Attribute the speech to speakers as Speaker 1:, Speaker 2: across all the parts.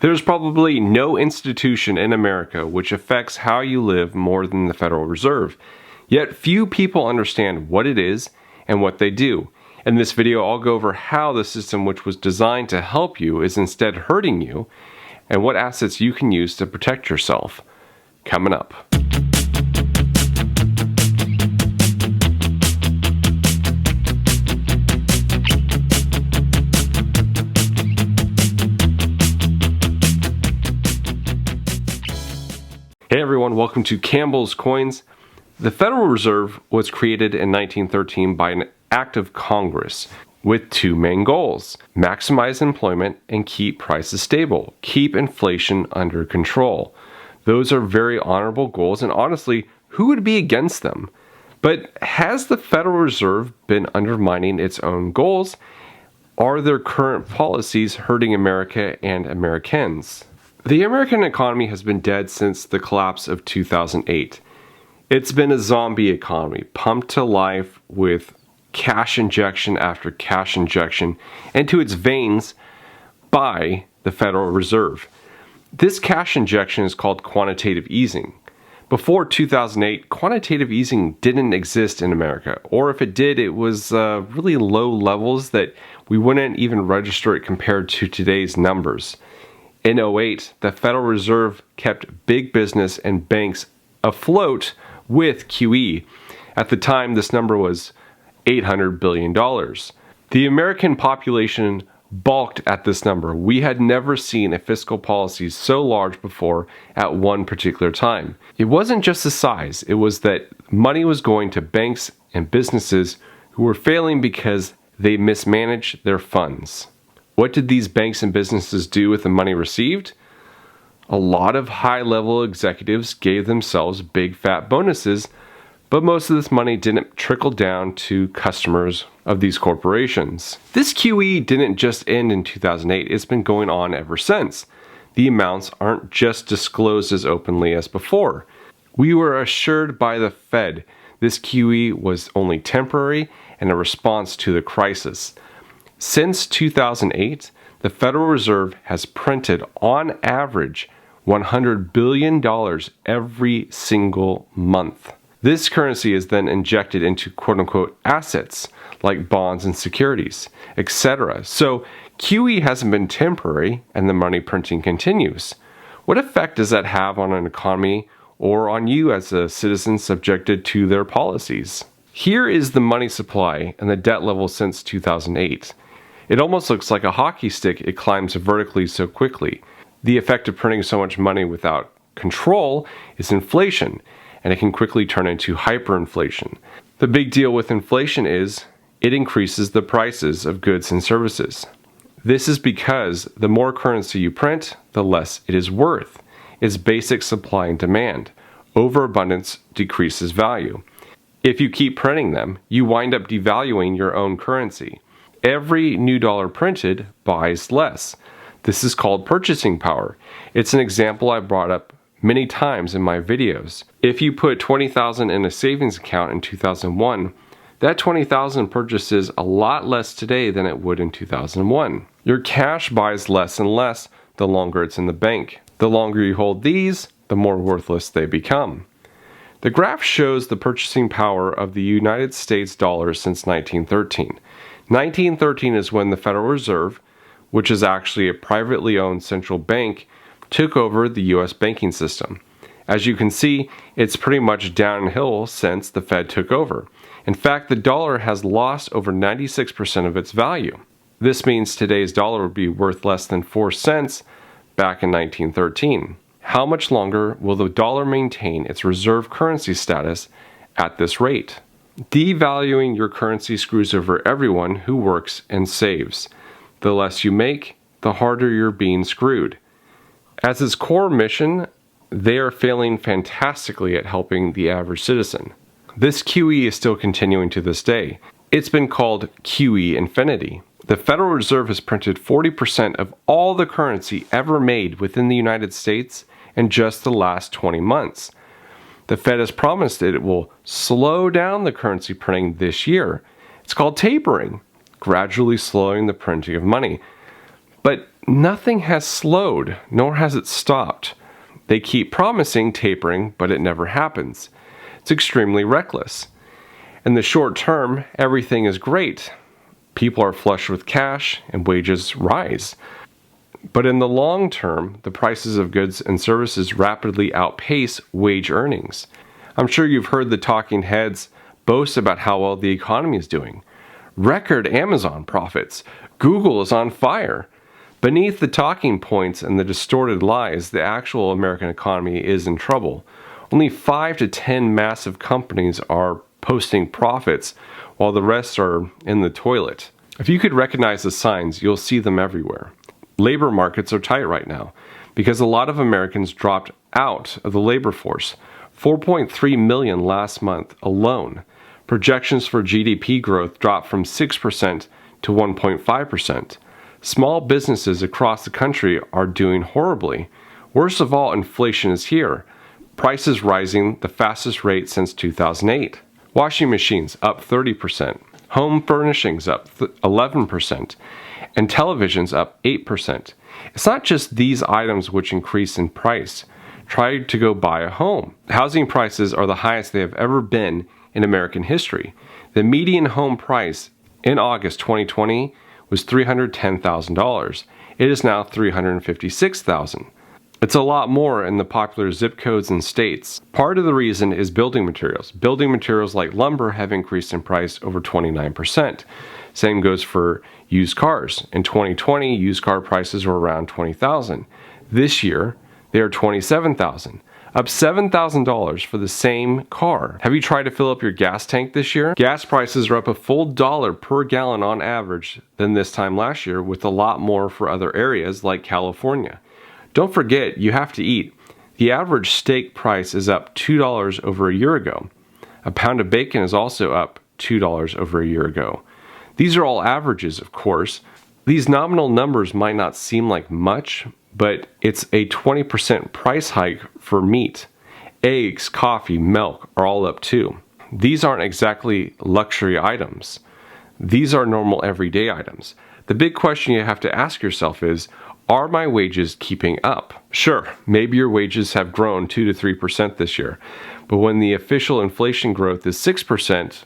Speaker 1: There's probably no institution in America which affects how you live more than the Federal Reserve. Yet few people understand what it is and what they do. In this video, I'll go over how the system which was designed to help you is instead hurting you, and what assets you can use to protect yourself. Coming up. Hey everyone, welcome to Campbell's Coins. The Federal Reserve was created in 1913 by an act of Congress with two main goals: maximize employment and keep prices stable, keep inflation under control. Those are very honorable goals, and honestly, who would be against them? But has the Federal Reserve been undermining its own goals? Are their current policies hurting America and Americans? The American economy has been dead since the collapse of 2008. It's been a zombie economy, pumped to life with cash injection after cash injection into its veins by the Federal Reserve. This cash injection is called quantitative easing. Before 2008, quantitative easing didn't exist in America, or if it did, it was really low levels that we wouldn't even register it compared to today's numbers. In 2008, the Federal Reserve kept big business and banks afloat with QE. At the time, this number was $800 billion. The American population balked at this number. We had never seen a fiscal policy so large before at one particular time. It wasn't just the size, it was that money was going to banks and businesses who were failing because they mismanaged their funds. What did these banks and businesses do with the money received? A lot of high-level executives gave themselves big fat bonuses, but most of this money didn't trickle down to customers of these corporations. This QE didn't just end in 2008, it's been going on ever since. The amounts aren't just disclosed as openly as before. We were assured by the Fed this QE was only temporary and a response to the crisis. Since 2008, the Federal Reserve has printed on average $100 billion every single month. This currency is then injected into quote-unquote assets like bonds and securities, etc. So QE hasn't been temporary and the money printing continues. What effect does that have on an economy or on you as a citizen subjected to their policies? Here is the money supply and the debt level since 2008. It almost looks like a hockey stick, it climbs vertically so quickly. The effect of printing so much money without control is inflation, and it can quickly turn into hyperinflation. The big deal with inflation is it increases the prices of goods and services. This is because the more currency you print, the less it is worth. It's basic supply and demand. Overabundance decreases value. If you keep printing them, you wind up devaluing your own currency. Every new dollar printed buys less. This is called purchasing power. It's an example I brought up many times in my videos. If you put $20,000 in a savings account in 2001, that $20,000 purchases a lot less today than it would in 2001. Your cash buys less and less the longer it's in the bank. The longer you hold these, the more worthless they become. The graph shows the purchasing power of the United States dollar since 1913. 1913 is when the Federal Reserve, which is actually a privately owned central bank, took over the US banking system. As you can see, it's pretty much downhill since the Fed took over. In fact, the dollar has lost over 96% of its value. This means today's dollar would be worth less than 4 cents back in 1913. How much longer will the dollar maintain its reserve currency status at this rate? Devaluing your currency screws over everyone who works and saves. The less you make, the harder you're being screwed. As its core mission, they are failing fantastically at helping the average citizen. This QE is still continuing to this day. It's been called QE infinity. The Federal Reserve has printed 40% of all the currency ever made within the United States in just the last 20 months. The Fed has promised that it will slow down the currency printing this year. It's called tapering, gradually slowing the printing of money. But nothing has slowed, nor has it stopped. They keep promising tapering, but it never happens. It's extremely reckless. In the short term, everything is great. People are flush with cash and wages rise. But in the long term, the prices of goods and services rapidly outpace wage earnings. I'm sure you've heard the talking heads boast about how well the economy is doing. Record Amazon profits. Google is on fire. Beneath the talking points and the distorted lies, the actual American economy is in trouble. Only 5 to 10 massive companies are posting profits, while the rest are in the toilet. If you could recognize the signs, you'll see them everywhere. Labor markets are tight right now because a lot of Americans dropped out of the labor force. 4.3 million last month alone. Projections for GDP growth dropped from 6% to 1.5%. Small businesses across the country are doing horribly. Worst of all, inflation is here. Prices rising the fastest rate since 2008. Washing machines up 30%. Home furnishings up 11%. And televisions up 8%. It's not just these items which increase in price. Try to go buy a home. Housing prices are the highest they have ever been in American history. The median home price in August 2020 was $310,000. It is now $356,000. It's a lot more in the popular zip codes and states. Part of the reason is building materials. Building materials like lumber have increased in price over 29%. Same goes for used cars. In 2020, used car prices were around $20,000. This year, they are $27,000. Up $7,000 for the same car. Have you tried to fill up your gas tank this year? Gas prices are up a full $1 per gallon on average than this time last year, with a lot more for other areas like California. Don't forget, you have to eat. The average steak price is up $2 over a year ago. A pound of bacon is also up $2 over a year ago. These are all averages, of course. These nominal numbers might not seem like much, but it's a 20% price hike for meat. Eggs, coffee, milk are all up too. These aren't exactly luxury items. These are normal everyday items. The big question you have to ask yourself is, are my wages keeping up? Sure, maybe your wages have grown 2 to 3% this year, but when the official inflation growth is 6%,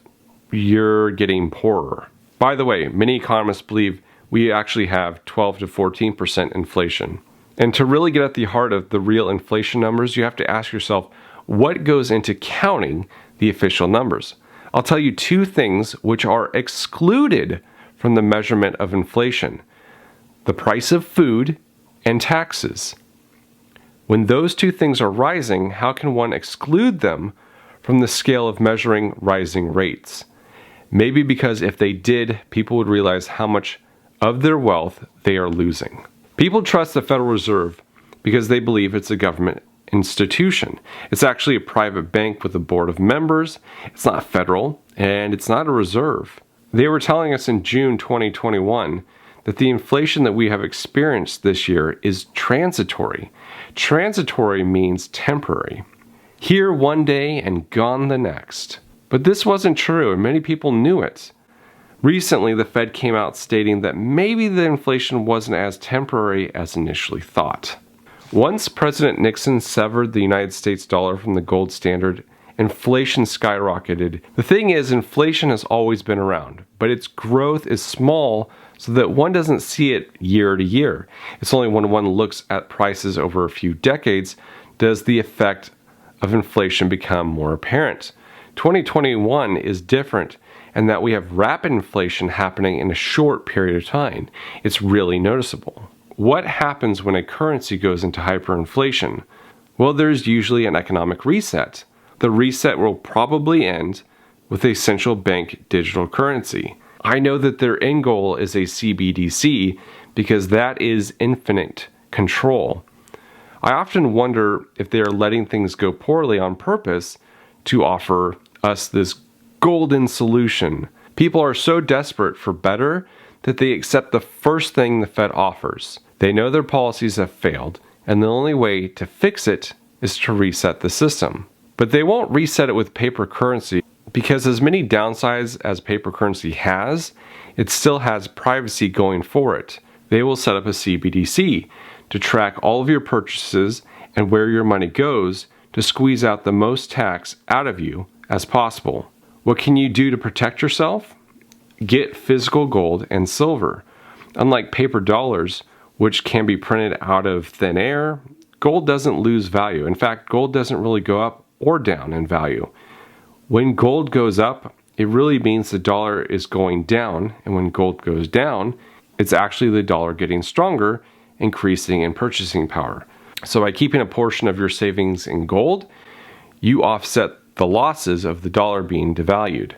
Speaker 1: you're getting poorer. By the way, many economists believe we actually have 12 to 14% inflation. And to really get at the heart of the real inflation numbers, you have to ask yourself, what goes into counting the official numbers? I'll tell you 2 things which are excluded from the measurement of inflation: the price of food and taxes. When those 2 things are rising, how can one exclude them from the scale of measuring rising rates? Maybe because if they did, people would realize how much of their wealth they are losing. People trust the Federal Reserve because they believe it's a government institution. It's actually a private bank with a board of members. It's not federal, and it's not a reserve. They were telling us in June 2021 that the inflation that we have experienced this year is transitory. Transitory means temporary. Here one day and gone the next. But this wasn't true, and many people knew it. Recently, the Fed came out stating that maybe the inflation wasn't as temporary as initially thought. Once President Nixon severed the United States dollar from the gold standard, inflation skyrocketed. The thing is, inflation has always been around, but its growth is small so that one doesn't see it year to year. It's only when one looks at prices over a few decades does the effect of inflation become more apparent. 2021 is different in that we have rapid inflation happening in a short period of time. It's really noticeable. What happens when a currency goes into hyperinflation? Well, there's usually an economic reset. The reset will probably end with a central bank digital currency. I know that their end goal is a CBDC because that is infinite control. I often wonder if they are letting things go poorly on purpose to offer us this golden solution. People are so desperate for better that they accept the first thing the Fed offers. They know their policies have failed, and the only way to fix it is to reset the system. But they won't reset it with paper currency because as many downsides as paper currency has, it still has privacy going for it. They will set up a CBDC to track all of your purchases and where your money goes to squeeze out the most tax out of you as possible. What can you do to protect yourself? Get physical gold and silver. Unlike paper dollars, which can be printed out of thin air, gold doesn't lose value. In fact, gold doesn't really go up or down in value. When gold goes up, it really means the dollar is going down, and when gold goes down, it's actually the dollar getting stronger, increasing in purchasing power. So by keeping a portion of your savings in gold, you offset the losses of the dollar being devalued.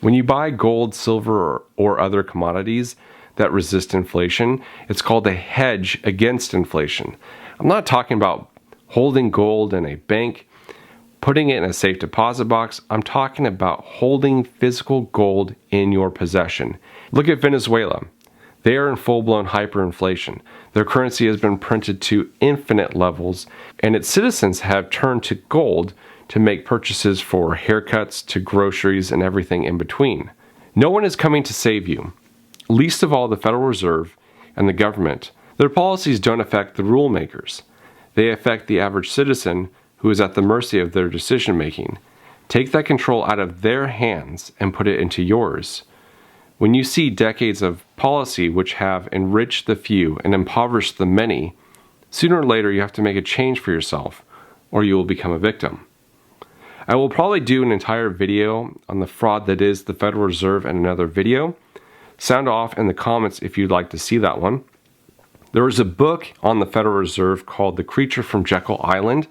Speaker 1: When you buy gold, silver, or other commodities that resist inflation, it's called a hedge against inflation. I'm not talking about holding gold in a bank, putting it in a safe deposit box. I'm talking about holding physical gold in your possession. Look at Venezuela. They are in full-blown hyperinflation. Their currency has been printed to infinite levels, and its citizens have turned to gold to make purchases for haircuts to groceries and everything in between. No one is coming to save you, least of all the Federal Reserve and the government. Their policies don't affect the rule makers. They affect the average citizen who is at the mercy of their decision making. Take that control out of their hands and put it into yours. When you see decades of policy which have enriched the few and impoverished the many, sooner or later you have to make a change for yourself, or you will become a victim. I will probably do an entire video on the fraud that is the Federal Reserve in another video. Sound off in the comments if you'd like to see that one. There is a book on the Federal Reserve called The Creature from Jekyll Island.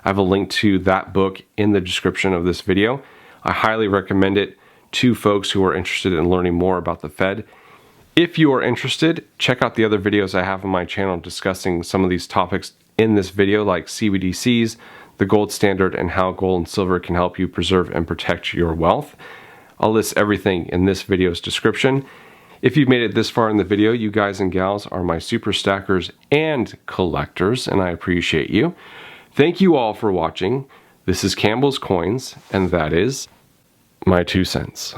Speaker 1: I have a link to that book in the description of this video. I highly recommend it to folks who are interested in learning more about the Fed. If you are interested, check out the other videos I have on my channel discussing some of these topics in this video, like CBDCs, the gold standard, and how gold and silver can help you preserve and protect your wealth. I'll list everything in this video's description. If you've made it this far in the video, you guys and gals are my super stackers and collectors, and I appreciate you. Thank you all for watching. This is Campbell's Coins, and that is my 2 cents.